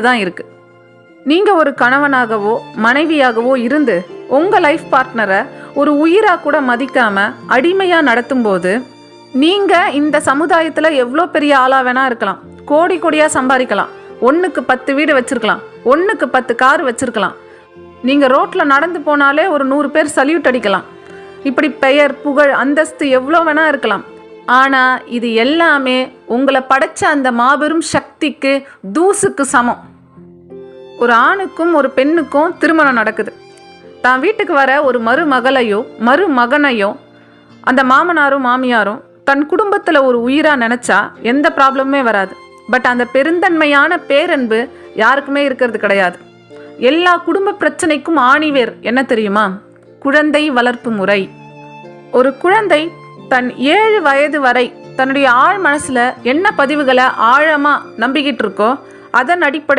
தான் இருக்கு. நீங்க ஒரு கணவனாகவோ மனைவியாகவோ இருந்து உங்க லைஃப் பார்ட்னரை ஒரு உயிரா கூட மதிக்காம அடிமையா நடத்தும் போது நீங்க இந்த சமுதாயத்துல எவ்வளோ பெரிய ஆளா வேணா இருக்கலாம், கோடி கோடியா சம்பாதிக்கலாம், 1க்கு 10 வீடு வச்சிருக்கலாம், 1க்கு 10 கார் வச்சிருக்கலாம், நீங்க ரோட்ல நடந்து போனாலே ஒரு 100 பேர் சல்யூட் அடிக்கலாம், இப்படி பெயர் புகழ் அந்தஸ்து எவ்வளோ வேணா இருக்கலாம். ஆனா இது எல்லாமே உங்களை படைச்ச அந்த மாபெரும் சக்திக்கு தூசுக்கு சமம். ஒரு ஆணுக்கும் ஒரு பெண்ணுக்கும் திருமணம் நடக்குது. தான் வீட்டுக்கு வர ஒரு மருமகளையோ மருமகனையோ அந்த மாமனாரும் மாமியாரும் தன் குடும்பத்தில் ஒரு உயிராக நினச்சா எந்த ப்ராப்ளமுமே வராது. பட் அந்த பெருந்தன்மையான பேரன்பு யாருக்குமே இருக்கிறது கிடையாது. எல்லா குடும்ப பிரச்சனைக்கும் ஆணிவேர் என்ன தெரியுமா? குழந்தை வளர்ப்பு முறை. ஒரு குழந்தை தன் 7 வயது வரை தன்னுடைய ஆழ் மனசில் என்ன பதிவுகளை ஆழமாக நம்பிக்கிட்டு இருக்கோ அதன் அடிப்படை